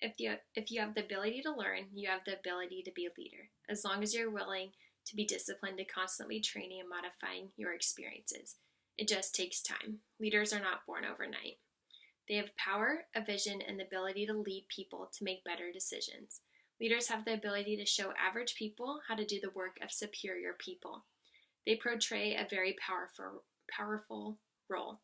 If you have the ability to learn, you have the ability to be a leader, as long as you're willing to be disciplined to constantly training and modifying your experiences. It just takes time. Leaders are not born overnight. They have power, a vision, and the ability to lead people to make better decisions. Leaders have the ability to show average people how to do the work of superior people. They portray a very powerful role.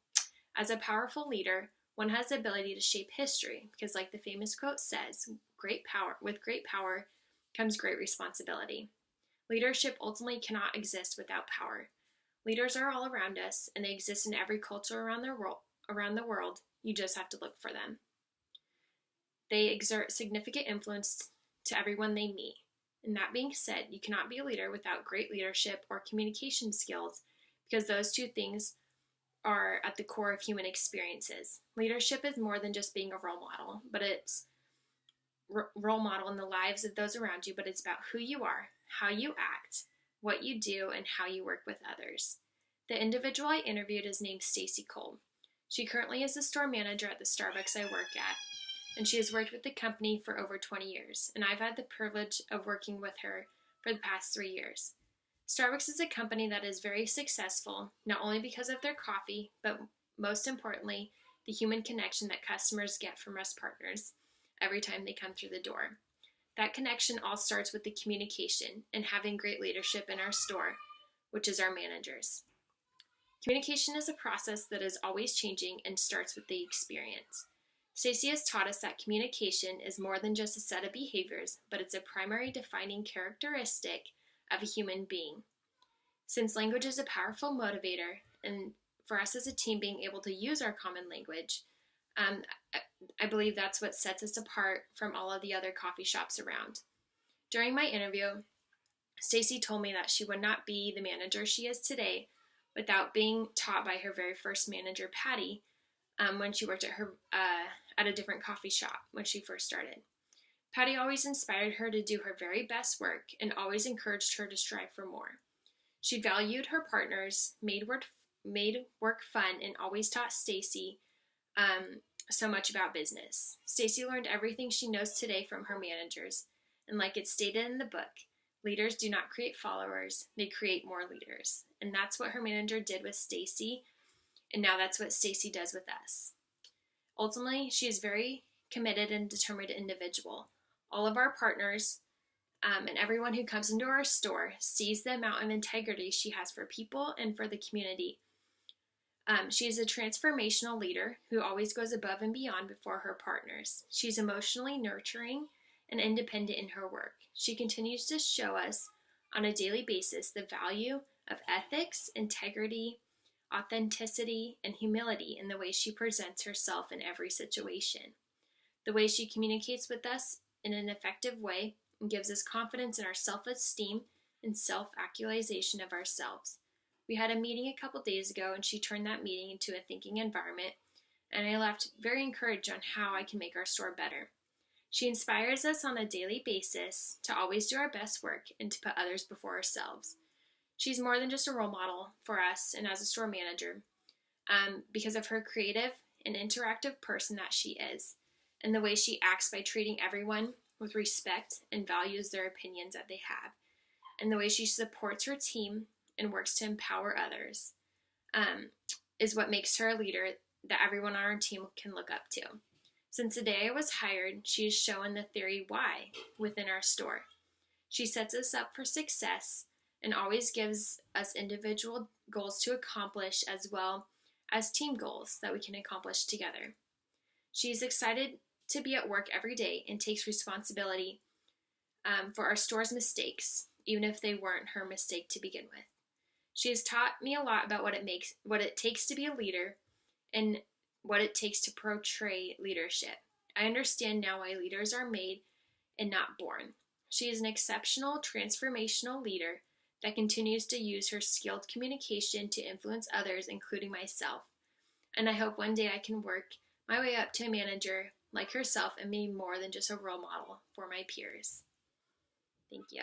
As a powerful leader, one has the ability to shape history because, like the famous quote says, with great power comes great responsibility. Leadership ultimately cannot exist without power. Leaders are all around us, and they exist in every culture around the world. You just have to look for them. They exert significant influence to everyone they meet. And that being said, you cannot be a leader without great leadership or communication skills, because those two things are at the core of human experiences. Leadership is more than just being a role model, but it's role model in the lives of those around you, but it's about who you are, how you act, what you do, and how you work with others. The individual I interviewed is named Stacy Cole. She currently is the store manager at the Starbucks I work at, and she has worked with the company for over 20 years, and I've had the privilege of working with her for the past 3 years. Starbucks is a company that is very successful, not only because of their coffee, but most importantly, the human connection that customers get from us partners every time they come through the door. That connection all starts with the communication and having great leadership in our store, which is our managers. Communication is a process that is always changing and starts with the experience. Stacey has taught us that communication is more than just a set of behaviors, but it's a primary defining characteristic of a human being. Since language is a powerful motivator, and for us as a team being able to use our common language, I believe that's what sets us apart from all of the other coffee shops around. During my interview, Stacey told me that she would not be the manager she is today without being taught by her very first manager, Patty, when she worked at a different coffee shop when she first started. Patty always inspired her to do her very best work and always encouraged her to strive for more. She valued her partners, made work fun, and always taught Stacey so much about business. Stacey learned everything she knows today from her managers, and like it's stated in the book, leaders do not create followers, they create more leaders. And that's what her manager did with Stacey, and now that's what Stacey does with us. Ultimately, she is a very committed and determined individual. All of our partners and everyone who comes into our store sees the amount of integrity she has for people and for the community. She is a transformational leader who always goes above and beyond before her partners. She's emotionally nurturing and independent in her work. She continues to show us on a daily basis the value of ethics, integrity, authenticity, and humility in the way she presents herself in every situation. The way she communicates with us in an effective way and gives us confidence in our self-esteem and self-actualization of ourselves. We had a meeting a couple days ago, and she turned that meeting into a thinking environment, and I left very encouraged on how I can make our store better. She inspires us on a daily basis to always do our best work and to put others before ourselves. She's more than just a role model for us and as a store manager because of her creative and interactive person that she is, and the way she acts by treating everyone with respect and values their opinions that they have, and the way she supports her team and works to empower others is what makes her a leader that everyone on our team can look up to. Since the day I was hired, she has shown the theory why within our store. She sets us up for success and always gives us individual goals to accomplish as well as team goals that we can accomplish together. She is excited to be at work every day and takes responsibility for our store's mistakes, even if they weren't her mistake to begin with. She has taught me a lot about what it takes to be a leader and what it takes to portray leadership. I understand now why leaders are made and not born. She is an exceptional, transformational leader that continues to use her skilled communication to influence others, including myself. And I hope one day I can work my way up to a manager like herself and be more than just a role model for my peers. Thank you.